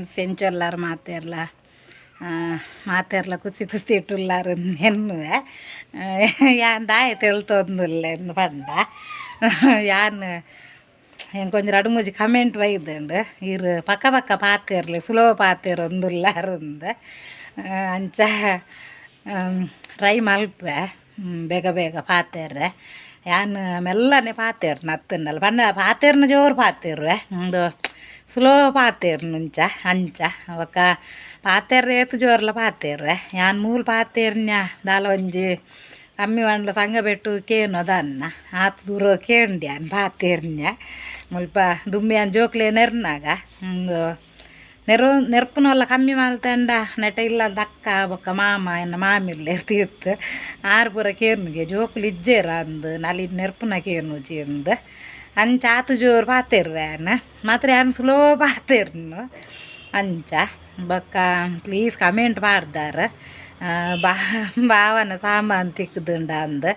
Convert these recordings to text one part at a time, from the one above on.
Friends ಎಂಚೊಲ್ಲಾರು ಮಾತೆರ್ಲ ಕುಸಿ ಕುಸಿ ಇಟ್ಟುಲ್ಲಾರು ಎನ್ನುವೆ ಯಾನ್ ದಾಯ ತೆಲ್ತೊಂದುಲ್ಲ ಎನ್ನು ಪಂಡ ಯಾನ್ ಕೊಂಚ ರಡು ಮೂಜಿ ಕಮೆಂಟ್ ಬೈದುಂಡು ಇರು ಪಕ್ಕ ಪಕ್ಕ ಪಾತೆರ್ಲೆ ಸುಲೋ ಪಾತೆರ್ ಒಂದುಲ್ಲಾರಂದ ಅಂಚ ಟ್ರೈ ಮಲ್ಪೆ ಬೇಗ ಬೇಗ ಪಾತೆರ್ರೆ ಯಾನ್ ಮೆಲ್ಲನೆ ಪಾತೆರ್ನ ಅತ್ತನ್ನಲ್ಲ ಪಂಡ ಪಾತೆರ್ನ ಜೋರು ಪಾತೆರ್ವೆ ಒಂದು ಸ್ಲೋ ಪಾತೆರ್ನುಂಚ ಅಂಚ ಅವಕ್ಕ ಪಾತೆರ್ರೆ ಏತು ಜೋರ್ಲ ಪಾತೆರ್ವೆ ಯಾನ್ ಮೂಲು ಪಾತೆರ್ನ್ಯ ದಾಲ ಒಂಜಿ ಕಮ್ಮಿ ಮಂಡ್ಲ ಸಂಘ ಬೆಟ್ಟು ಕೇನು ಅದನ್ನ ಆತು ದೂರ ಕೇಂಡ್ಯಾನ್ ಪಾತೆರ್ನ್ಯ ಮುಲ್ಪ ದುಂಬಿಯಾನ್ ಜೋಕ್ಲೆ ನೆರ್ನಾಗ ನೆರ್ಪುನಲ್ಲ ಕಮ್ಮಿ ಮಲ್ತಂಡ ನೆಟ ಇಲ್ಲ ದಕ್ಕ ಬೊಕ್ಕ ಮಾಮ ಎನ್ನ ಮಾಮಿಲ್ಲ ಇರ್ತಿತ್ತು ಆರು ಪೂರ ಕೇರ್ನುಗೆ ಜೋಕುಲು ಇಜ್ಜೇರ ಅಂದು ನಲ್ಲಿ ನೆರ್ಪುನ ಕೇರ್ನುಜಿ ಅಂದು ಅಂಚ ಆತು ಜೋರು ಪಾತೆರ್ವ್ಯಾನ್ ಮಾತ್ರ ಯಾನ್ ಸ್ಲೋ ಪಾತೆರ್ನು ಅಂಚ ಬೊಕ್ಕ ಪ್ಲೀಸ್ ಕಮೆಂಟ್ ಮಾಡ್ದಾರ ಭಾವನ ಸಾಮಾನು ತಿಕ್ಕುದುಂಡ ಅಂದು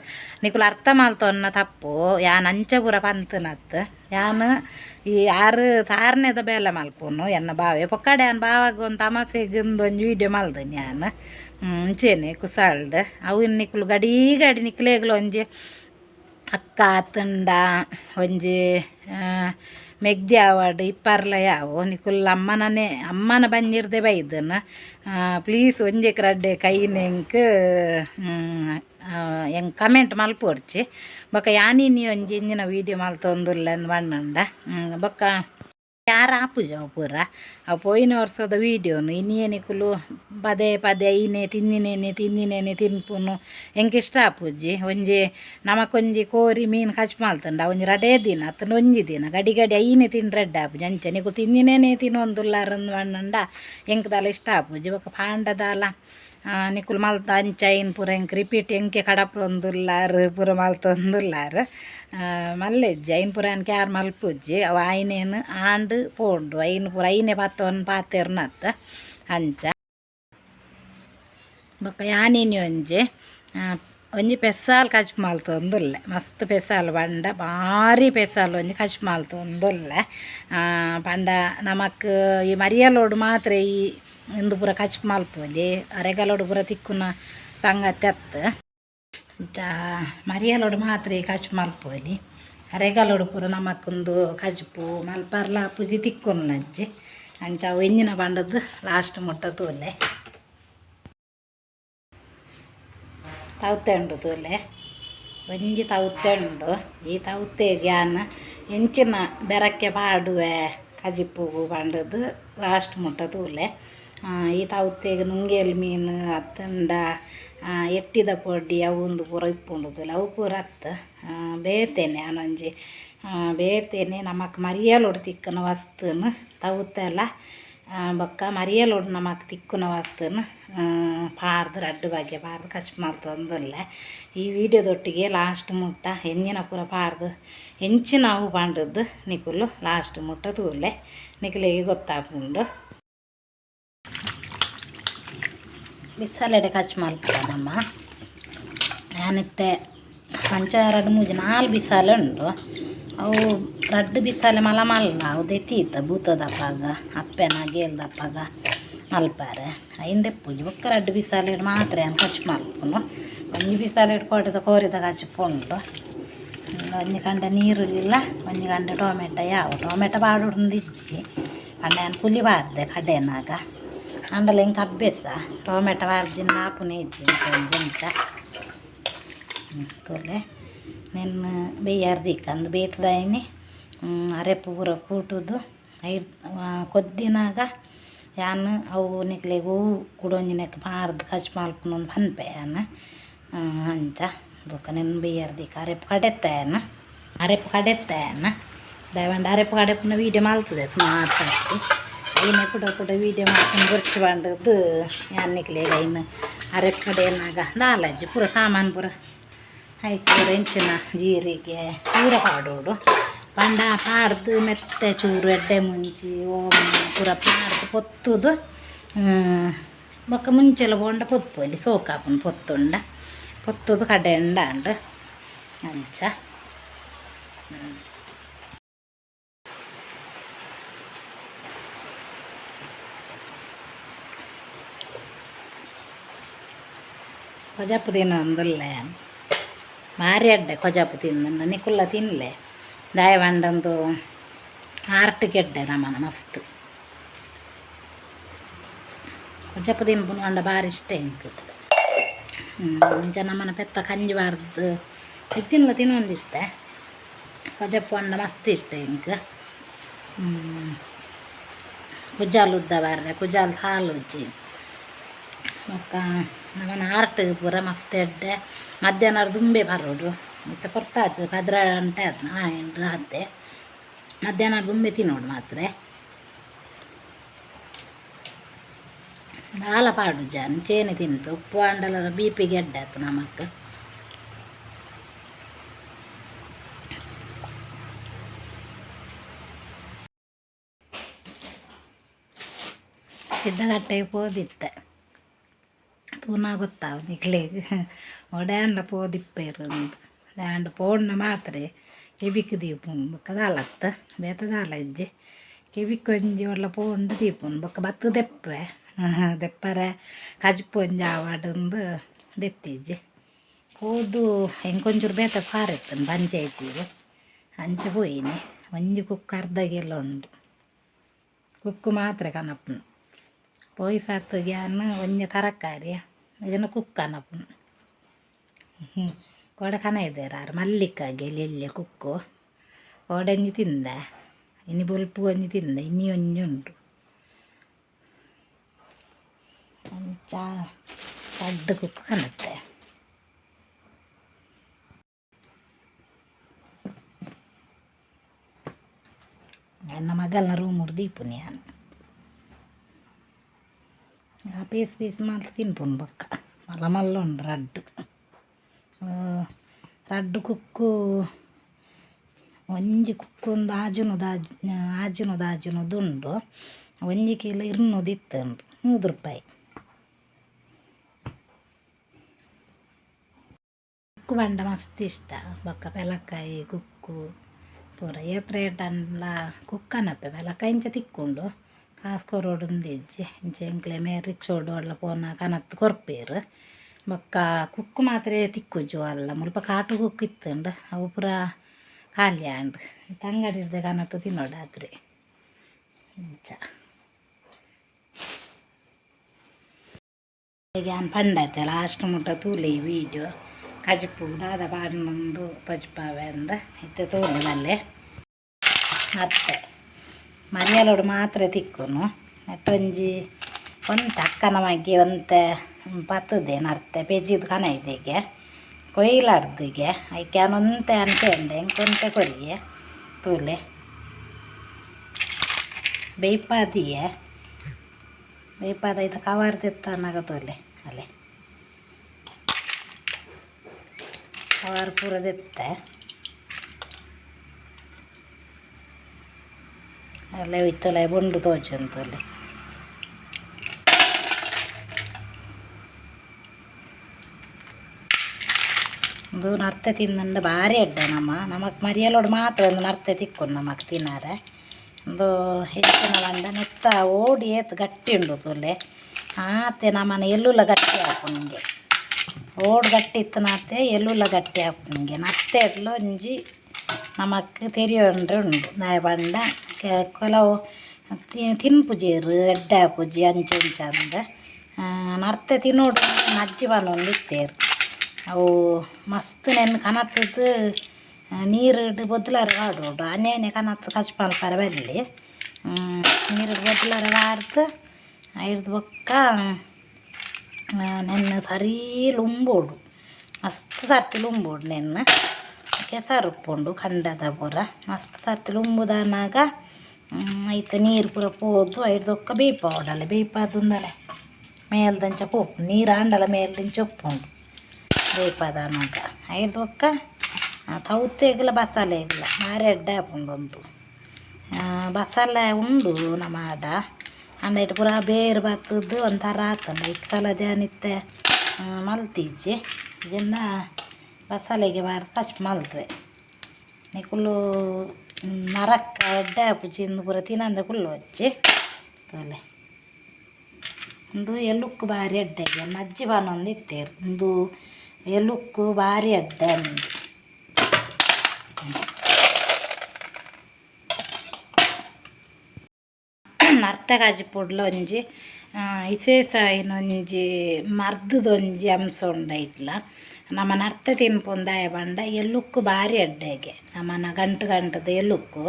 ನಿಕುಲು ಅರ್ಥ ಮಲ್ತೊನ್ನ ತಪ್ಪು ಯಾನ್ ಅಂಚ ಪೂರ ಪಂತನತ್ತು ಯಾನ್ ಈ ಆರು ಸಾರನೇದ ಬೇಲೆ ಮಲ್ಪುನು ಎನ್ನ ಬಾವೆ ಪೊಕ್ಕಡೆ ಯಾನ್ ಬಾವಾಗ ಒಂದು ತಮಾಸೆಗಿಂದು ಒಂದು ವೀಡಿಯೋ ಮಲ್ದನಿ ಯಾನ್ ಮುಂಚೆನೆ ಕುಸಾಳ್ದು ಅವು ನಿಕುಲು ಗಡಿ ನಿಕ್ಲೇಗ್ಲು ಒಂಜಿ ಅಕ್ಕ ತುಂಡ ಒಂಜಿ ಮೆಗ್ದಿ ಅವಾರ್ಡ್ ಇಪ್ಪರ್ಲ ಯಾವು ನಿಕುಲ್ ಅಮ್ಮನ ಬಂದಿರ್ದೆ ಬೈದನು ಪ್ಲೀಸ್ ಒಂಜಿ ಕ್ರಡ್ಡೆ ಕೈನೆಂಕ್ ಹೆಂಗೆ ಕಮೆಂಟ್ ಮಲ್ಪೊಡ್ಚಿ ಬೊಕ್ಕ ಯಾನಿನಿ ಒಂಜಿ ಇಂಜಿನ ವೀಡಿಯೋ ಮಲ್ತೊಂದುಲ್ಲ ಬಣ್ಣಂಡ ಬೊಕ್ಕ ಯಾರು ಆಪುಜ ಅವು ಪೂರ ಅವು ಪೋಯಿನ ವರ್ಷದ ವೀಡಿಯೋನು ಇನ್ನಿಯೇ ನಿಕುಲು ಪದೇ ಪದೇ ಐನೇ ತಿನ್ನಿನೇನೆ ತಿನ್ಪುನು ಹೆಂಗೆ ಇಷ್ಟ ಆಪುಜಿ ಒಂಜಿ ನಮಕೊಂಜಿ ಕೋರಿ ಮೀನು ಕಚ್ ಮಲ್ತಂಡ ಒಂಜಿ ರಡೇ ದಿನ ಅತ್ತನ ಒಂಜಿ ದಿನ ಗಡಿ ಐನೇ ತಿನ್ರೆಡ್ಡ ಆಪುಜಿ ಅಂಚೆ ನಿಕು ತಿನ್ನಿನೇನೆ ತಿನ್ನೊಂದುಲ್ಲಾರಂದು ಬಣ್ಣಂಡ ಹೆಂಗ್ದಲ್ಲ ಇಷ್ಟ ಆಪುಜಿ ಬೊಕ್ಕ ಪಾಂಡದಾಲ ನಿಕುಲು ಮಲ್ತ ಅಂಚ ಐನ್ ಪೂರ ಹೆಂಗೆ ರಿಪೀಟ್ ಹೆಂಗೆ ಕಡಪ್ರೊಂದುಲ್ಲಾರು ಪೂರ ಮಲ್ತೊಂದುಲ್ಲಾರು ಮಲ್ಲೆಜ್ಜಿ ಐನ್ ಪೂರ ಅನ್ಕೆ ಯಾರು ಮಲ್ಪುಜ್ಜಿ ಅವು ಆಯ್ನೇನು ಆಂಡು ಪೋಂಡು ಐನು ಪೂರ ಐನೇ ಪಾತೊಂದು ಪಾತೆರ್ನತ್ತ ಅಂಚ ಬೊಕ್ಕ ಯಾನಿನಿ ಒಂಜಿ ಪೆಸಾಲ್ ಕಚ್ ಮಲ್ತೊಂದುಲ್ಲೆ ಮಸ್ತ್ ಪೆಸಾಲ್ ಪಂಡ ಭಾರಿ ಪೆಸಾಲ್ ಒಂಜಿ ಕಚ್ ಮಲ್ತೊಂದುಲ್ಲೆ ಪಂಡ ನಮಕ್ ಈ ಮರಿಯಲೋಡು ಮಾತ್ರ ಈ ಇಂದು ಪೂರ ಕಚ್ ಮಲ್ಪೊಲಿ ಅರೆಗಲೋಡು ಪೂರ ತಿಕ್ಕುನ ಸಂಗತಿ ಅತ್ತು ಮರಿಯಲೋಡು ಮಾತ್ರ ಈ ಕಚ್ ಮಲ್ಪೊಲಿ ಅರೆಗಲೋಡು ಪೂರ ನಮಕೊಂದು ಕಜ್ಪು ಮಲ್ಪರ್ಲ ಪೂಜಿ ತಿಕ್ಕೊನ್ಲಜ್ಜಿ ಅಂಚ ಅವು ಎಂಜಿನ ಪಂಡದ್ದು ಲಾಸ್ಟ್ ಮುಟ್ಟ ತೂಲೆ ತೌತೆ ತೂಲೆ ಒಂಜಿ ತೌತೆ ಉಂಡು ಈ ತೌತೆಗೆ ಯಾನ್ ಎಂಚಿನ ಬೆರಕ್ಕೆ ಪಾಡುವೆ ಕಜಿಪ್ಪು ಪಂಡದು ಲಾಸ್ಟ್ ಮುಟ್ಟ ತೂಲೆ ಈ ತೌತೆಗೆ ನುಂಗೇಲ್ ಮೀನು ಅತ್ತಂಡ ಎಟ್ಟಿದ ಪೊಡಿ ಅವು ಪೂರ ಇಪ್ಪುಂಡು ತೂಲೆ ಅವು ಪೂರ ಅತ್ತು ಬೇತೇನೆ ನಾನೊಂಜಿ ಬೇತೇನೆ ನಮಕ್ ಮರಿಯಲೋಡು ತಿಕ್ಕನ ವಸ್ತುನು ತೌತೆಲ್ಲ ಬೊಕ್ಕ ಮರಿಯಲೋಡು ನಮಕ್ ತಿಕ್ಕುನ ವಸ್ತುನು ಪಾರ್ದು ರಡ್ಡು ಬಗೆ ಪಾರ್ದು ಕಚ್ ಮಲ್ತೊಂದುಲ್ಲೆ ಈ ವಿಡಿಯೋದೊಟ್ಟಿಗೆ ಲಾಸ್ಟ್ ಮುಟ್ಟ ಎಂಜಿನ ಪೂರ ಪಾರ್ದು ಎಂಚಿನ ಅವು ಪಂಡದ್ದು ನಿಕುಲು ಲಾಸ್ಟ್ ಮುಟ್ಟ ತೂಲೆ ನಿಕುಲಿಗೆ ಗೊತ್ತಾಪುಂಡು ಬಿಸಲೆಡೆ ಕಚ್ ಮಲ್ಪುವ ನಮ್ಮ ನಾನಿತ್ತೆ ಪಂಚ ರಡ್ಡು ಮೂಜಿ 4 ಬಿಸಾಲೆ ಉಂಡು ಅವು ರಡ್ಡು ಬಿಸಾಲೆ ಮಲ್ಲ ಅವು ದೆತ್ತೀತ ಬೂತದಪ್ಪಾಗ ಅಪ್ಪೆನ ಗೇಲ್ದಪ್ಪಾಗ ಮಲ್ಪಾರೆ ಐಂದೆ ಪೂಜೆ ಬೊಕ್ಕ ರಡ್ಡು ಬಿಸಾಲೆಡ್ ಮಾತ್ರ ಏನು ಕಚ್ ಮಲ್ಪುನು ಒಂಜಿ ಬಿಸಾಲೆಡ್ ಕೋರಿದ ಕಚ್ ಪುಂಡು ಒಂಜಿ ಕಂಡ ನೀರುಳ್ಳಿಲ್ಲ ಒಂಜಿ ಕಂಡ ಟೊಮೆಟೊ ಬಾಡುಂದು ಇಜ್ಜಿ ಅಂಡ ನಾನು ಪುಲಿ ಬಾರ್ದೆ ಕಡೆನಾಗ ಅಂಡಲ ಹಿಂಗೆ ಅಭ್ಯಾಸ ಟೊಮೆಟೊ ವಾರ್ಜಿನ ಆಪುನೆ ಇಜ್ಜಿ ಒಂಜಂಚ ತೋಲೆ ನೆನ್ನ ಬೇಯರ್ದಿಕ್ಕಂದು ಬೇಯ್ತದಾಯಿನಿ ಅರೆಪು ಪೂರ ಕೂಟುದು ಕೊದ್ದಿನಾಗ ಯಾನ್ ಅವು ನಿಕ್ಲೆಗೆ ಹೂವು ಕುಡೊಂಜಿನಕ್ಕೆ ಪಾರ್ದು ಕಚ್ ಮಲ್ಪುನೊಂದು ಪನ್ಪೆ ಯಾನ್ ಅಂಚ ದೊಕ್ಕ ನೆನ್ನ ಬೇಯರ್ದಿಕ್ಕ ಅರೆಪು ಕಡೆತ್ತಾಯನ್ನ ದಯವಂಡ ಅರೆಪು ಕಡೆಪುನ ವೀಡಿಯೋ ಮಲ್ತದೆ ಸುಮಾರು ಸಾಕಿ ಐನೆ ಪುಟ ವೀಡಿಯೋ ಮಾಡ್ಕೊಂಡು ಬರ್ಚಿ ಬಂದದ್ದು ಯಾನ್ನಿಕ್ಲೆಗೆ ಐನು ಅರೆಪು ಕಡೆಯನ್ನಾಗ ದಾಲಜ್ಜಿ ಪೂರ ಸಾಮಾನು ಪೂರ ಆಯ್ತು ಎಂಚಿನ ಜೀರಿಗೆ ಪೂರ ಪಾಡೋಡು ಪಂಡ ಪಾರ್ದು ಮೆತ್ತೆ ಚೂರು ಎಡ್ಡೆ ಮುಂಚಿ ಓಮ ಪೂರ ಪಾರ್ದು ಪೊತ್ತುದು ಬೊಕ್ಕ ಮುಂಚೆಲ್ಲ ಬೋಂಡ ಪೊತ್ತುವಲ್ಲಿ ಸೋಕಾಪುನ ಪೊತ್ತುದು ಕಡೆ ಅಂಡ ಅಂಚ ಕೊಜಾಪು ತಿನ್ನೊಂದುಲ್ಲೆ ಭಾರಿ ಅಡ್ಡೆ ಕೊಜಾಪು ತಿನ್ನ ನಿಕುಲ್ಲ ತಿನ್ನಲೆ ದಾಯವಾಂಡಂದು ಆರ್ಟ್ ಗೆಡ್ಡೆ ನಮ್ಮನ ಮಸ್ತ್ ಕೊಜಾಪು ತಿನ್ಪುನು ಅಂಡ ಭಾರಿ ಇಷ್ಟ ಇಂಕು ಇಂಚ ನಮ್ಮನ ಪೆತ್ತ ಕಂಜಿ ಬಾರ್ದು ಹೆಚ್ಚಿನ ತಿನ್ನೊಂದಿತ್ತೆ ಕೊಜಾಪು ಅಂಡ ಮಸ್ತ್ ಇಷ್ಟ ಇಂಕು ಕುಜಾಲ್ ಉದ್ದ ಬಾರ್ರೆ ಕುಜಾಲ್ ಹಾಲು ಉಜ್ಜಿ ಮಕ್ಕ ನಮ್ಮನ ಆರ್ಟ್ ಪೂರ ಮಸ್ತ್ ಎಡ್ಡೆ ಮಧ್ಯಾಹ್ನ ದುಂಬೆ ಬರೋಡು ಮತ್ತು ಕೊರ್ತಾಯ್ತು 10 ಗಂಟೆ ಆಯ್ತು ಎಂಟು ಹದ್ದೆ ಮಧ್ಯಾಹ್ನ ದುಂಬೆ ತಿನ್ನೋಡು ಮಾತ್ರ ಹಾಲ ಪಾಡು ಜಾನ್ ಚೇನೆ ತಿಂತು ಉಪ್ಪು ಅಂಡಲ BP ಗೆಡ್ಡೆ ಆಯ್ತು ನಮಕ್ ಸಿದ್ದಗಟ್ಟೆಗೆ ಪೋದಿತ್ತೆ ತೂನ ಗೊತ್ತಾವ ನಿಕ್ಲೆಗ್ ಒಡ್ಯಾಂಡ ಪೋದಿಪ್ಪೇರುಂದು ದಾಂಡ ಪೋಡ್ನ ಮಾತ್ರ ಕೆಬಿಕ್ ದೀಪುನ್ ಬೊಕ್ಕ ದಾಲತ್ತ ಬೇತ ದಾಲ ಇಜ್ಜಿ ಕೆಬಿಕ್ ಒಂಜಿ ಒಳ್ಳ ಪೋಂಡು ದೀಪುನ್ ಬೊಕ್ಕ ಬತ್ತು ದೆಪ್ಪೆ ದೆಪ್ಪರೆ ಕಜ್ಪೊಂಜಿ ಆವಾಡಂದು ದೆತ್ತಿಜ್ಜಿ ಹೋದು ಹೆಂಗೊಂಚೂರು ಬೇತ ಪಾರೆತ್ತನು ಪಂಚಾಯತಿಗೆ ಅಂಚೆ ಪೋಯಿನಿ ಒಂಜಿ ಕುಕ್ಕು ಅರ್ಧಗೆಲ್ಲ ಉಂಡು ಕುಕ್ಕು ಮಾತ್ರ ಕನಪುನು ಪೋಯಿ ಸಾತು ಗ್ಯಾನ್ ಒಂಜಿ ತರಕಾರಿ ಇದನ್ನು ಕುಕ್ ಕನಪುನು ಕೋಡೆ ಕನ ಇದ್ದೇರಾರು ಮಲ್ಲಿಕಾಗೆ ಎಲ್ಲಿ ಕುಕ್ಕು ಕೋಡೆಂಜಿ ತಿಂದ ಇನ್ನು ಬೊಲ್ಪು ಒಂಜಿ ತಿಂದ ಇನ್ನಿ ಒಂಜಿ ಉಂಟು ಅಂಚ ದಡ್ಡ ಕುಕ್ಕು ಕನತ್ತೆ ನನ್ನ ಮಗಲ್ನ ರೂಮುಡು ದೀಪುನಿ ನಾನು ಪೀಸ್ ಮಾತ್ರ ತಿನ್ಪುನು ಬೊಕ್ಕ ಮಲ್ಲ ಮಲ್ಲ ಉಂಡು ರಡ್ಡು ಕುಕ್ಕು ಒಂಜಿ ಕುಕ್ಕೊಂದು ಆಜುನುದುಂಡು ಒಂಜಿ ಕಿಲೋ 200 ಇತ್ತುಂಡು 100 ರೂಪಾಯಿ ಕುಕ್ಕು ಬಂಡ ಮಸ್ತ್ ಇಷ್ಟ ಬೊಕ್ಕ ಬೆಲಕಾಯಿ ಕುಕ್ಕು ಪೂರ ಏತ್ ರೇಟ್ ಅಂಡ್ಲ ಕುಕ್ಕನಪ್ಪೆ ಬೆಲಕಾಯಿ ಇಂಚ ತಿಕ್ಕೊಂಡು ಕಾಸ್ಕೊರೋಡು ಇಜ್ಜಿ ಇಂಚ ಎಂಕ್ಲೆ ಮೇಲೆ ರಿಕ್ಷೋಡು ಅಲ್ಲ ಪೋನ ಕನತ್ತು ಕೊರ್ಪೇರು ಬೊಕ್ಕ ಕುಕ್ಕು ಮಾತ್ರ ತಿಕ್ಕುಜು ಅಲ್ಲ ಮುಲ್ಪ ಕಾಟು ಕುಕ್ಕು ಇತ್ತುಂಡು ಅವು ಪೂರ ಖಾಲಿ ಆಂಡು ಅಂಗಡಿರ್ದೆ ಕನತ್ತು ತಿನ್ನೋಡಾದ್ರಿ ಇಂಚ ಈಗ ಪಂಡೈತೆ ಲಾಸ್ಟ್ ಮುಟ್ಟ ತೂಲೆ ಈ ವಿಡಿಯೋ ಕಜಿಪು ದಾದ ಪಾಡಿನೊಂದು ಪಜಿಪಾವೆ ಅಂದ ಇತ್ತೆ ತೋಲದಲ್ಲೇ ಅತ್ತೆ ಮರಿಯಲೋಡು ಮಾತ್ರ ತಿಕ್ಕುನು ನೆಟ್ಟೊಂಜಿ ಒಂತ ಅಕ್ಕನ ಮಗ್ಗಿ ಒಂತೆ ಪತ್ತದೆ ನರ್ತೆ ಪೆಜ್ಜಿದ ಕನ ಇದೆಗೆ ಕೊಯ್ಲಾಡ್ದಿಗೆ ಐಕ್ಯಾನೊಂತೆ ಅಂತೇಂಡೆ ಎಂಕೊಂತೆ ಕೊರಿಯೆ ತೂಲೆ ಬೇಯ್ಪಾದಿಯೆ ಬೇಯ್ಪಾದೈತ ಕವರ್ ತೆತ್ತನಾಗ ತೋಲೆ ಅಲ್ಲೇ ಕವರ್ ಪೂರ ತೆತ್ತೆ ಅಲ್ಲೇ ಇತ್ತಲೆ ಬೊಂಡು ತೋಚಂತಲ್ಲಿ ಒಂದು ನರ್ತೆ ತಿಂದಂಡ ಭಾರಿ ಅಡ್ಡ ನಮಕ್ ಮರಿಯಲೋಡು ಮಾತ್ರ ಒಂದು ನರ್ತೆ ತಿಕ್ಕೊಂಡು ನಮಕ್ ತಿನ್ನಾರೆ ಒಂದು ಹೆಚ್ಚಿನ ಬಂಡ ನೆತ್ತ ಓಡಿ ಏತ್ ಗಟ್ಟಿ ಉಂಡು ತೋಲೆ ಆತೆ ನಮ್ಮನೆ ಎಲ್ಲುಲ್ಲ ಗಟ್ಟಿ ಹಾಕು ನಿಂಗೆ ಓಡ್ ಗಟ್ಟಿ ಇತ್ತು ನಾತೆ ಎಲ್ಲುಲ್ಲ ಗಟ್ಟಿ ಹಾಕು ನಿಂಗೆ ನತ್ತೆ ಇಡ್ಲು ಒಂಜಿ ನಮಕ್ ತೆರಿಯೊಂಡ್ರೆ ಉಂಡು ನಾಯ ಬಂಡ ಕೆಲವು ತಿನ್ಪುಜೇರು ಎಡ್ಡೆ ಪೂಜಿ ಅಂಚೆ ಅಂದ ನರ್ತೆ ತಿನ್ನೋಡು ನಜ್ಜಿ ಬಂದೊಂದು ಇತ್ತೇರು ಅವು ಮಸ್ತ್ ನೆನ್ನು ಕನತ್ತದು ನೀರು ಬೊದ್ಲಾರೆ ವಾಡೋಡು ಅನೇನೆ ಕನತ್ತು ಕಚ್ಪಾಲ್ಪಾರ ಬೆಲ್ಲಿ ನೀರು ಬೊದ್ಲಾರೆ ವಾರ್ದು ಐದು ಬೊಕ್ಕ ನೆನ್ನು ಸರೀಲ್ ಉಂಬೋಡು ಮಸ್ತ್ ಸರ್ತಿಲು ಉಂಬೋಡು ನೆನ್ನು ಕೆಸರು ಉಪ್ಪುಂಡು ಖಂಡದ ಪೂರ ಮಸ್ತ್ ಸರ್ತಿಲು ಉಂಬುದನಾಗ ಐತೆ ನೀರು ಪೂರ ಪೋದು ಐದೊಕ್ಕ ಬೇಯ್ಪಾವಡಲ್ಲ ಬೇಯ್ಪಾದಿಂದಲೇ ಮೇಲ್ದಂಚ ಪೋಪು ನೀರು ಆಂಡಲ ಮೇಲ್ದಿಂಚ ಉಪ್ಪುಂಡು ಬೇಯ್ಪಾದನಾಗ ಐದೊಕ್ಕ ತೌತೆಗಿಲ್ಲ ಬಸಳೆ ಇಲ್ಲ ಮಾರಿ ಎಡ್ಡೆ ಹಾಪುಂಡು ಒಂದು ಬಸಳೆ ಉಂಡು ನಮ್ಮ ಆಡ ಅಂಡೈಟ್ ಪೂರ ಬೇರು ಬತ್ತದ್ದು ಒಂಥರ ಆತಂಡ ಇತ್ತು ಸಲ ಧ್ಯಾನಿತ್ತೆ ಮಲ್ತೀಜಿ ಇದನ್ನ ಬಸಳೆಗೆ ಬಾರಿ ಟಚ್ ಮಲ್ತ್ರೆ ನಿಕುಲು ನರಕ್ಕ ಎಡ್ಡೆ ಹಾಪುಜಿಂದು ಪೂರ ತಿನ್ನಂದ ಕುಲ್ಲು ಹಚ್ಚಿ ತೋಲೆ ಒಂದು ಎಲುಕ್ಕು ಬಾರಿ ಅಡ್ಡೆಗೆ ಮಜ್ಜಿ ಬಾನೊಂದು ಇತ್ತೇರು ಒಂದು ಎಲುಕ್ಕು ಬಾರಿ ಅಡ್ಡೆ ಅಂದು ನರ್ತಗಾಜಿ ಪುಡ್ಲ ಒಂಜಿ ವಿಶೇಷ ಇನ್ನೊಂಜಿ ಮರ್ದದೊಂಜಿ ಅಂಶ ಉಂಡ ಇಟ್ಲ ನಮ್ಮ ನರ್ತ ತಿನ್ಪುಂದಾಯ ಬಂಡ ಎಲುಕ್ಕು ಬಾರಿ ಅಡ್ಡೆಗೆ ನಮ್ಮನ ಗಂಟದ ಎಲುಕ್ಕು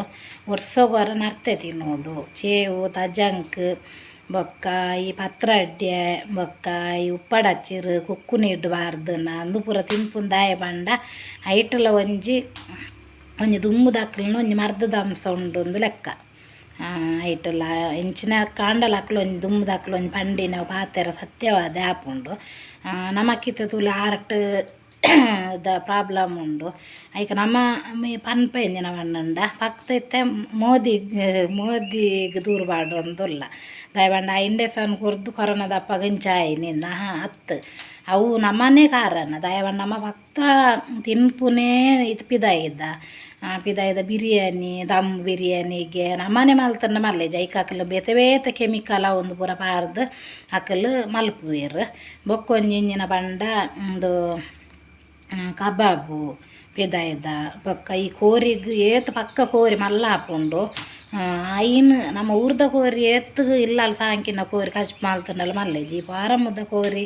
ವರ್ಷಗೊರ ನರ್ತೆ ತಿನ್ನೋಡು ಚೇವು ತಜಂಕ್ ಬೊಕ್ಕ ಈ ಪತ್ರ ಅಡ್ಡೆ ಬೊಕ್ಕ ಈ ಉಪ್ಪಡಚ್ಚಿರು ಕುಕ್ಕು ನೀಡಬಾರ್ದನ್ನ ಅಂದು ಪೂರ ತಿನ್ಪುಂದಾಯ ಬಂಡ ಐಟಲ ಒಂಜಿ ದುಂಬುದಾಕ್ಲನ ಒಂಜಿ ಮರ್ದದ ಅಂಶ ಉಂಡು ಒಂದು ಲೆಕ್ಕ ಐಟಲ್ಲ ಇಂಚಿನ ಕಾಂಡಲಾಕ್ಲು ಒಂಜಿ ದುಂಬುದಾಕ್ಲು ಒಂಜಿ ಪಂಡಿನ ಪಾತೆರ ಸತ್ಯವಾದ ಆಪುಂಡು ನಮಕ್ಕಿತ್ತ ತುಲ ಹಾರ್ಟ್ ದ ಪ್ರಾಬ್ಲಮ್ ಉಂಡು ಐಕ ನಮ್ಮ ಪನ್ಪ ಎಂಜಿನ ಬಣ್ಣಂಡ ಪಕ್ತ ಮೋದಿಗೆ ದೂರಬಾರ್ದು ಅಂದುಲ್ಲ ದಯಬಂಡ ಇಂಡೇಸನ್ ಕುರ್ದು ಕೊರೋನಾ ದಪ್ಪ ಗಂಚಾಯಿನಿಂದ ಹತ್ತು ಅವು ನಮ್ಮನೇ ಕಾರಣ ದಯಬಂಡ ನಮ್ಮ ಪಕ್ಕ ತಿನ್ಪುನೇ ಇದು ಪಿದಾಯ್ದ ಬಿರಿಯಾನಿ ದಮ್ ಬಿರಿಯಾನಿಗೆ ನಮ್ಮನೆ ಮಲ್ತಂಡ ಮಲ್ಲೇಜ್ ಐಕಾಕಲು ಬೇತೆ ಕೆಮಿಕಲ್ ಒಂದು ಪೂರ ಪಾರ್ದು ಅಕಲು ಮಲ್ಪುವೇರು ಬೊಕ್ಕೊಂಜಿಂಜಿನ ಬಂಡ ಒಂದು ಕಬಾಬು ಪಿದಾಯ್ದ ಬೊಕ್ಕ ಈ ಕೋರಿಗೆ ಏತ್ ಪಕ್ಕ ಕೋರಿ ಮಲ್ಲ ಹಾಕೊಂಡು ಐನು ನಮ್ಮ ಊರ್ದ ಕೋರಿ ಎತ್ತು ಇಲ್ಲಲ್ಲ ಸಾಂಕಿನ ಕೋರಿ ಕಚ್ ಮಾಲ್ತಂಡಲ್ಲ ಮಲ್ಲೇಜಿ ಪಾರಮ್ಮದ ಕೋರಿ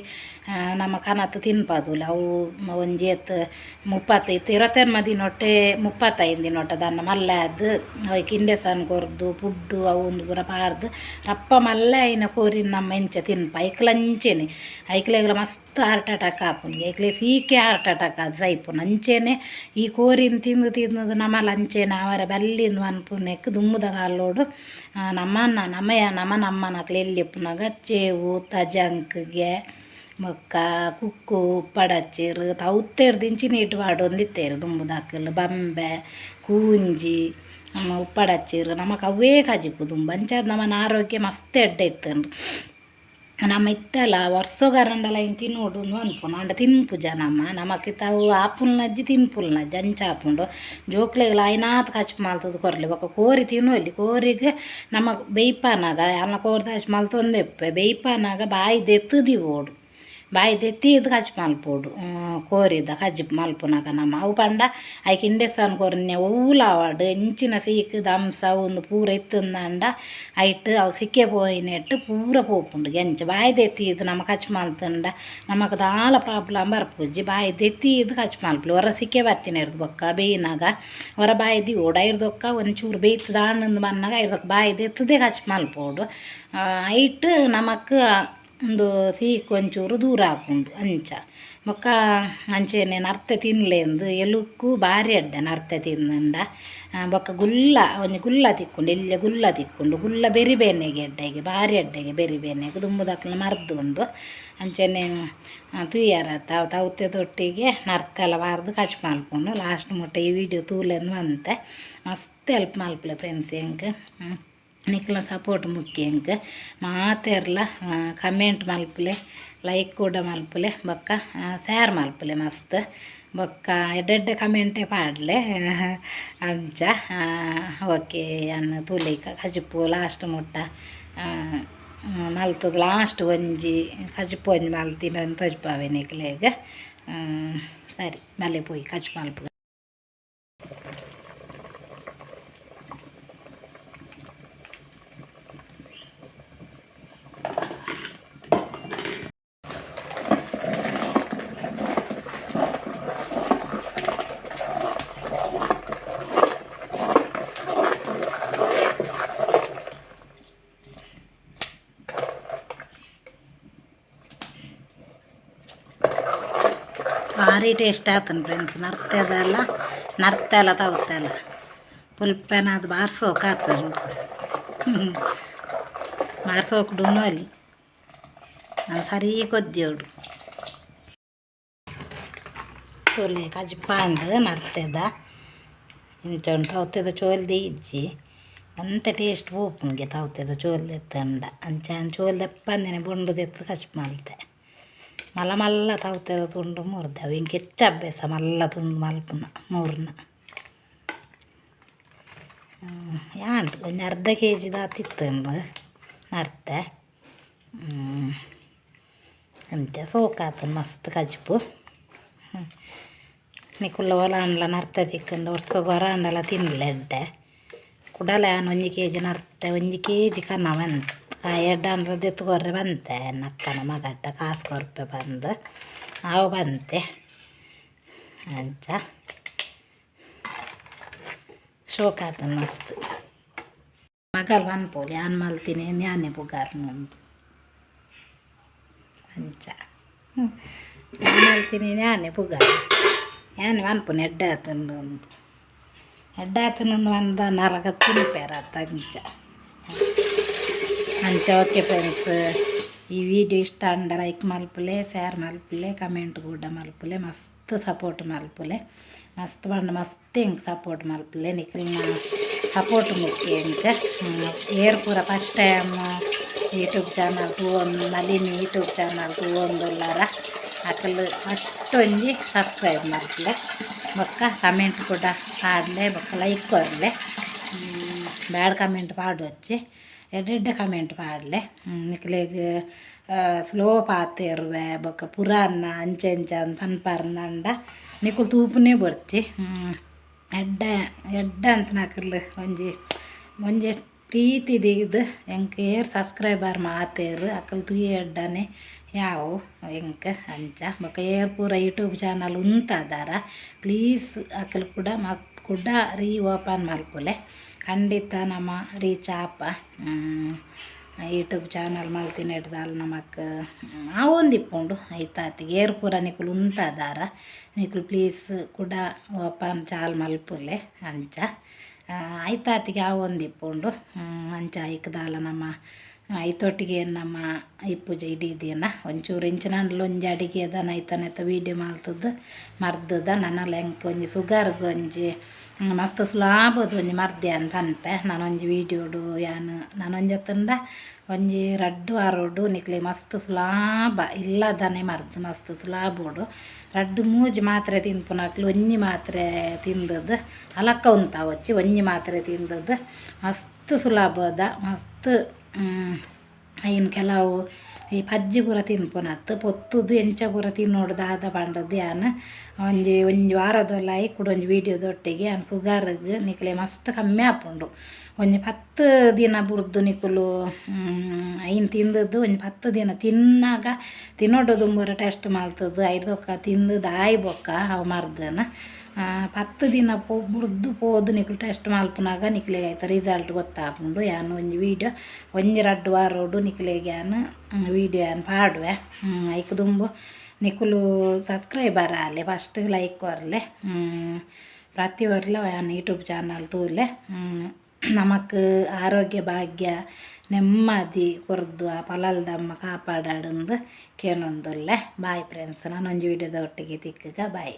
ನಮ್ಮ ಕನತ್ತು ತಿನ್ಪದುಲ್ಲ ಅವು ಒಂಜಿ ಎತ್ತು 25 ದಿನೊಟ್ಟೆ 35 ದಿನೊಟ್ಟ ದನ್ನ ಮಲ್ಲಾದು ಅವಕ್ಕೆ ಇಂಡೇಸನ್ ಕೊರ್ದು ಪುಡ್ಡು ಅವು ಒಂದು ಪೂರ ಪಾರ್ದು ರಪ್ಪ ಮಲ್ಲ ಐನ ಕೋರಿ ನಮ್ಮ ಎಂಚ ತಿನ್ಪ ಐಕ್ಲಂಚೆನೆ ಐಕ್ಲೆಗ್ಲ ಮಸ್ತ್ ಹಾರ್ಟ್ ಅಟ್ಯಾಕ್ ಆಪುನ್ಗೆ ಐಕ್ಲೆ ಸೀಕೆ ಹಾರ್ಟ್ ಅಟ್ಯಾಕ್ ಅದು ಸೈಪುನ್ ಅಂಚೆನೆ ಈ ಕೋರಿನ ತಿಂದು ನಮ್ಮಲ್ಲಿ ಅಂಚೆನೆ ಅವರ ಬೆಲ್ಲಿಂದು ಅನ್ಪುನೆಕ್ ದುಮ್ಮುದ ಕಾಲೋಡು ನಮ್ಮನಕ್ಲೆ ಎಲ್ಲಿ ಎಪ್ಪುನಾಗ ಚೇವು ತಜಂಕ್ಗೆ ಮೊಕ್ಕ ಕುಕ್ಕು ಪಡಚ್ಚಿರು ತೌತ್ತೇರು ದಿಂಚಿ ನೀಟು ಬಾಡೊಂದಿತ್ತೇರು ದುಂಬುದಾಕಲು ಬಂಬೆ ಕೂಂಜಿ ಉಪ್ಪಡಚ್ಚಿರು ನಮಕ್ ಅವೇ ಕಜಿಪು ದುಂಬು ಅಂಚಾದ ನಮ್ಮನ ಆರೋಗ್ಯ ಮಸ್ತ್ ಎಡ್ಡೆ ಇತ್ತಂಡು ನಮ್ಮ ಇತ್ತಲ್ಲ ವರ್ಷಗಾರಂಡಲ ಹಿಂಗೆ ತಿನ್ನೋಡು ಅನ್ಪುನು ಅಂಡ ತಿನ್ಪುಜ ನಮಕ್ ತಾವು ಆಪುಲ್ನಜ್ಜಿ ತಿನ್ಪುಲ್ನಜ್ಜಿ ಅಂಚ ಆಪುಂಡು ಜೋಕ್ಲೆಗ್ಲ ಐನಾತ್ ಕಚ್ ಮಾಲ್ತದ ಕೊರಲಿ ಬೊಕ್ಕ ಕೋರಿ ತಿನ್ನುವಲ್ಲಿ ಕೋರಿಗೆ ನಮಕ್ ಬೇಯ್ಪಾನಾಗ ಅನ್ನ ಕೋರ್ದ ಹಚ್ ಮಲ್ತೊಂದೆಪ್ಪೆ ಬೇಯ್ಪಾನಾಗ ಬಾಯಿ ದೆತ್ತದಿ ಓಡು ಬಾಯಿ ದೆತ್ತಿ ಇದು ಕಚ್ ಮಲ್ಪೋಡು ಕೋರಿದ ಕಜ್ಜಿ ಮಲ್ಪುನಾಗ ನಮ್ಮ ಅವು ಪಂಡ ಐಕೆ ಇಂಡೇಸನ್ ಕೊರ್ನೆ ಊಲಾವಾಡು ಇಂಚಿನ ಸೀಕದ ಅಂಶ ಒಂದು ಪೂರ ಇತ್ತಂದಂಡ ಐಟ್ ಅವು ಸಿಕ್ಕೆ ಪೋಯಿನೆಟ್ಟು ಪೂರ ಪೋಪುಂಡು ಎಂಚ ಬಾಯಿ ದೆತ್ತಿ ಇದು ನಮ್ಮ ಕಚ್ ಮಲ್ತಂಡ ನಮಕ್ ದಾಲ ಪ್ರಾಬ್ಲಮ್ ಬರ್ಪುಜ್ಜಿ ಬಾಯಿ ದೆತ್ತಿ ಇದು ಕಚ್ ಮಲ್ಪುಲು ಹೊರ ಸಿಕ್ಕೆ ಬತ್ತಿನ ಇರ್ದು ಬೊಕ್ಕ ಬೇಯಿನಾಗ ಹೊರ ಬಾಯಿ ದಿ ಓಡು ಐರ್ದೊಕ್ಕ ಒಂಚೂರು ಬೇಯ್ತದ ಹಣ್ಣಂದು ಮನ್ನಾಗ ಐರ್ದೊಕ್ಕ ಬಾಯಿ ದೆತ್ತದೇ ಕಚ್ ಮಲ್ಪೋಡು ಐಟ್ ನಮಕ್ ಒಂದು ಸೀಕ್ ಒಂಚೂರು ದೂರ ಹಾಕೊಂಡು ಅಂಚ ಮೊಕ್ಕ ಅಂಚೆನೆ ನರ್ತೆ ತಿನ್ಲೆಂದು ಎಲುಕ್ಕು ಬಾರಿ ಅಡ್ಡೆ ನರ್ತೆ ತಿಂದಂಡ ಬೊಕ್ಕ ಒಂಜಿ ಗುಲ್ಲ ತಿಕ್ಕೊಂಡು ಎಲ್ಲೆ ಗುಲ್ಲ ತಿಕ್ಕೊಂಡು ಗುಲ್ಲ ಬೆರಿಬೇನೆಗೆ ಅಡ್ಡೆಗೆ ಬಾರಿ ಅಡ್ಡೆಗೆ ಬೆರಿಬೇನೆಗೆ ದುಂಬುದಕ್ಲ ಮರ್ದು ಒಂದು ಅಂಚೆನೆ ತುಯ್ಯಾರ ತವತೆ ತೊಟ್ಟಿಗೆ ನರ್ತೆಲ್ಲ ಬಾರ್ದು ಕಚ್ ಮಲ್ಪುಂಡು ಲಾಸ್ಟ್ ಮುಟ್ಟ ಈ ವಿಡಿಯೋ ತೂಲೆಂದು ಬಂತೆ ಮಸ್ತ್ ಹೆಲ್ಪ್ ಮಲ್ಪಲೆ ಫ್ರೆಂಡ್ಸ್ ಹೆಂಗೆ ನಿಕ್ಲ ಸಪೋರ್ಟ್ ಮುಖ್ಯ ಹೆಂಗೆ ಮಾತೆರ್ಲ ಕಮೆಂಟ್ ಮಲ್ಪಲೆ ಲೈಕ್ ಕೂಡ ಮಲ್ಪಲೆ ಬೊಕ್ಕ ಶೇರ್ ಮಲ್ಪಲೆ ಮಸ್ತ್ ಬೊಕ್ಕ ಎಡ್ಡೆ ಕಮೆಂಟೇ ಪಾಡ್ಲೆ ಅಂಚ ಓಕೆ ಅನ್ನ ತೂಲಿಕ ಕಜಿಪು ಲಾಸ್ಟ್ ಮುಟ್ಟ ಮಲ್ತದ ಲಾಸ್ಟ್ ಒಂಜಿ ಕಜಿಪು ಒಂಜಿ ಮಲ್ತಿನ ತಜ್ಪಾವೆ ನಿಕ್ಲೆಗೆ ಸರಿ ಮಲ್ಲೆ ಪೋಯಿ ಕಜ್ ಮಲ್ಪು ಭಾರಿ ಟೇಸ್ಟ್ ಆತನ ಫ್ರೆಂಡ್ಸ್ ನರ್ತೆಲ್ಲ ತಗೋತಲ್ಲ ಪುಲ್ಪೆನ ಅದು ಬಾರ್ಸೋಕೆ ಆಗ್ತದೆ ಬಾರ್ಸೋಕೆ ಡುಮ್ಮಲ್ಲಿ ನಾನು ಸರಿ ಕೊದ್ದೆವಡು ತೊಲೆ ಕಜ್ಪಾಂಡು ನರ್ತೆದ ಇಂಚೊಂಡು ತವತೆದ ಚೋಲ್ದೆ ಇಜ್ಜಿ ಅಂತೆ ಟೇಸ್ಟ್ ಪೋಪುನ್ಗೆ ತವತೆದ ಚೋಲ್ದೆತ್ತಂಡ ಅಂಚ ಚೋಲ್ದೆಪ್ಪಂದಿನ ಬೊಂಡು ದೆತ್ತು ಕಚ್ ಮಲ್ತೆ ಮಲ್ಲ ತವತೆದ ತುಂಡು ಮುರ್ದೆವು ಹಿಂಗೆ ಹೆಚ್ಚು ಅಭ್ಯಾಸ ಮಲ್ಲ ತುಂಡು ಮಲ್ಪುನ ಮೂರ್ನ ಯಾಂಡು ಒಂದು ಅರ್ಧ kg ದಾತಿತ್ತು ನರ್ತೆ ಅಂತೆ ಸೋಕಾತನ ಮಸ್ತ್ ಕಜ್ಪು ನಿಕುಲ್ಲ ಹೊಲ ಅಂಡ್ಲ ನರ್ತ ತಿಕ್ಕಂಡು ವರ್ಷಕ್ಕೆ ಹೊರ ಅಂಡಲ ತಿನ್ನಲೆಡ್ಡೆ ಕುಡಲೆ ನಾನು 1 kg ನರ್ತೆ 1 kg ಕನ್ನ ಬಂತು ಎಡ್ಡೆ ಅಂದ್ರೆ ಎತ್ತುಕೊರ್ರೆ ಬಂತೆ ನಕ್ಕನ ಮಗಡ್ಡ ಕಾಸ್ಕೊರ್ಪೆ ಬಂದು ಅವು ಬಂತೆ ಅಂಚ ಶೋಕಾತನ ಮಸ್ತ್ ಮಗಲ್ ಬನ್ಪೋಲಿ ನಾನು ಮಲ್ತೀನಿ ನ್ಯಾನೆ ಬುಗಾರ್ನುಂಡು ಅಂಚ ನಾನು ಮಲ್ತೀನಿ ನ್ಯಾನೆ ಬುಗಾರ್ ಯಾನೆ ಮನ್ಪುನ ಎಡ್ಡಾತಂಡು ಒಂದು ಎಡ್ಡಾತನೊಂದು ಒಂದು ನರಗ ತಿನ್ಪೇರತ್ತ ಅಂಚ ಓಕೆ ಫ್ರೆಂಡ್ಸ್ ಈ ವಿಡಿಯೋ ಇಷ್ಟ ಅಂಡ ಲೈಕ್ ಮಲ್ಪುಲೆ ಶೇರ್ ಮಲ್ಪುಲೆ ಕಮೆಂಟ್ ಕೂಡ ಮಲ್ಪುಲೆ ಮಸ್ತ್ ಸಪೋರ್ಟ್ ಮಲ್ಪುಲೆ ಮಸ್ತ್ ಬಂದು ಮಸ್ತ್ ಹೆಂಗೆ ಸಪೋರ್ಟ್ ಮಲ್ಪುಲೆ ನಿಖಲ್ನ ಸಪೋರ್ಟ್ ಮುಖ್ಯ ಹೆಂಗೆ ಏರ್ ಪೂರ ಫಸ್ಟ್ ಟೈಮ್ ಯೂಟ್ಯೂಬ್ ಚಾನಲ್ ತೂವೊಂದು ನಲಿನಿ ಯೂಟ್ಯೂಬ್ ಚಾನಲ್ ತೂವೊಂದುಲ್ಲಾರ ಅಕಲ್ ಫಸ್ಟ್ ಒಂಜಿ ಸಬ್ಸ್ಕ್ರೈಬ್ ಮಲ್ಪುಲೆ ಬೊಕ್ಕ ಕಮೆಂಟ್ ಕೂಡ ಪಾಡಲೆ ಬೊಕ್ಕ ಲೈಕ್ ಕೊರಲೆ ಬ್ಯಾಡ್ ಕಮೆಂಟ್ ಪಾಡು ಹಚ್ಚಿ ಎಡ್ಡೆ ಕಮೆಂಟ್ ಪಾಡಲೆ ನಿಕ್ಲೆಗ್ ಸ್ಲೋ ಪಾತೇರುವೆ ಬೊಕ್ಕ ಪುರಾಣ ಅಂಚೆ ಅಂಚ ಪನ್ಪರ್ನಂಡ ನಿಕುಲ್ ತೂಪುನೇ ಬರ್ಚಿ ಎಡ್ಡ ಅಂತ ನಾಕಲ್ ಒಂಜಿ ಪ್ರೀತಿ ದಿಗ್ದು ಎಂಕ್ ಏರ್ ಸಬ್ಸ್ಕ್ರೈಬರ್ ಮಾತೇರು ಅಕಲ್ ತುಯಿ ಎಡ್ಡನೆ ಯಾವು ಎಂಕ್ ಅಂಚ ಬೊಕ್ಕ ಏರ್ ಪೂರ ಯೂಟ್ಯೂಬ್ ಚಾನಲ್ ಉಂತಾದಾರ ಪ್ಲೀಸ್ ಅಕಲ್ ಕೂಡ ಮಸ್ತ್ ಕೂಡ ರೀ ಓಪನ್ ಮಲ್ಪುಲೆ ಖಂಡಿತ ನಮ್ಮ ರೀಚ್ ಆಪ ಯೂಟ್ಯೂಬ್ ಚಾನಲ್ ಮಲ್ತಿನ ಹಿಡ್ದಾಲ್ ನಮಕ್ ಆವೊಂದಿಪ್ಪುಂಡು ಐತಾತಿಗೆ ಏರ್ ಪೂರ ನಿಕುಲು ಉಂತಾದಾರ ನಿಕುಲು ಪ್ಲೀಸ್ ಕೂಡ ಓಪನ್ ಚಾಲ್ ಮಲ್ಪುಲೆ ಅಂಚ ಐತಾತಿಗೆ ಆವೊಂದಿಪ್ಪುಂಡು ಅಂಚ ಐಕ್ದಾಲ ನಮ್ಮ ಐತೊಟ್ಟಿಗೆ ನಮ್ಮ ಇಪ್ಪುಜ ಇಡೀದಿನ ಒಂಚೂರು ಇಂಚಿನಂಡ್ಲು ಒಂಜಿ ಅಡಿಗೆ ಅದನ್ನ ಐತನೆತ್ತ ವೀಡಿಯೋ ಮಲ್ತದ್ದು ಮರ್ದದ ನನ್ನಲ್ಲ ಎಂಕ್ ಒಂಜಿ ಸುಗರ್ಗೆ ಒಂಜಿ ಮಸ್ತ್ ಸುಲಾಭದ ಒಂಜಿ ಮರ್ದೆ ಅಂತ ಪನ್ಪೆ ನಾನೊಂಜಿ ವೀಡಿಯೋಡು ನಾನೊಂಜಿ ಅತ್ತಂಡ ಒಂಜಿ 2 ವಾರೋಡು ನಿಕ್ಲೆ ಮಸ್ತ್ ಸುಲಾಭ ಇಲ್ಲದನೆ ಮರ್ದು ಮಸ್ತ್ ಸುಲಾಭೋಡು 2-3 ಮಾತ್ರೆ ತಿನ್ಪುನಕ್ಲು ಒಂಜಿ ಮಾತ್ರೆ ತಿಂದದ್ದು ಅಲಕ್ಕ ಉಂತ వచ్చి ಒಂಜಿ ಮಾತ್ರೆ ತಿಂದದ್ದು ಮಸ್ತ್ ಸುಲಭದ ಮಸ್ತ್ ಐನ್ ಕೆಲವು ಈ ಪಜ್ಜಿ ಪೂರ ತಿನ್ಪುನತ್ತು ಪೊತ್ತುದು ಎಂಚ ಪೂರ ತಿನ್ನೋಡು ದಾದ ಪಂಡದ್ದು ಯಾನು ಒಂಜಿ ವಾರದಲ್ಲ ಕೂಡ ಒಂಜಿ ವೀಡಿಯೋದೊಟ್ಟಿಗೆ ಯಾನು ಸುಗರ್ಗೆ ನಿಕ್ಲೆ ಮಸ್ತ್ ಕಮ್ಮಿ ಆಪುಂಡು ಒಂಜಿ 10 ದಿನ ಬುಡ್ದು ನಿಕುಲು ಐನ್ ತಿಂದದ್ದು ಒಂಜಿ 10 ದಿನ ತಿನ್ನಾಗ ತಿನ್ನೋಡು ದುಂಬೂರ ಟೆಸ್ಟ್ ಮಲ್ತದ್ದು 5 ದೊಕ್ಕ ತಿಂದು ದಾಯಿ ಬೊಕ್ಕ ಅವು ಮರ್ದನ 10 ದಿನ ಬುಡ್ದು ಪೋದು ನಿಕುಲು ಟೆಸ್ಟ್ ಮಲ್ಪುನಾಗ ನಿಕ್ಲೆಗೆ ಆಯ್ತು ರಿಸಲ್ಟ್ ಗೊತ್ತಾಪುಂಡು ಯಾನು ಒಂಜಿ ವೀಡಿಯೋ ಒಂಜಿ 2 ವಾರೋಡು ನಿಕ್ಲೆಗೆ ಯಾನು ವೀಡಿಯೋ ಯಾನು ಪಾಡುವೆ ಐಕ್ ದುಂಬು ನಿಕುಲು ಸಬ್ಸ್ಕ್ರೈಬರ್ ಆಲೆ ಫಸ್ಟ್ ಲೈಕ್ ಕೊರ್ಲೆ ಪ್ರತಿ ಒರ್ಲೆ ಯಾನು ಯೂಟ್ಯೂಬ್ ಚಾನಲ್ ತೂಲೆ ನಮಕ್ ಆರೋಗ್ಯ ಭಾಗ್ಯ ನೆಮ್ಮದಿ ಕೊರ್ದು ಆ ಪೊಲಲ್ದಮ್ಮ ಕಾಪಾಡಾಡುಂದು ಕೇನೊಂದುಲ್ಲೆ ಬಾಯ್ ಫ್ರೆಂಡ್ಸ್ ನಾನೊಂಜಿ ವೀಡಿಯೋದ ಒಟ್ಟಿಗೆ ತಿಕ್ಕಗ ಬಾಯ್.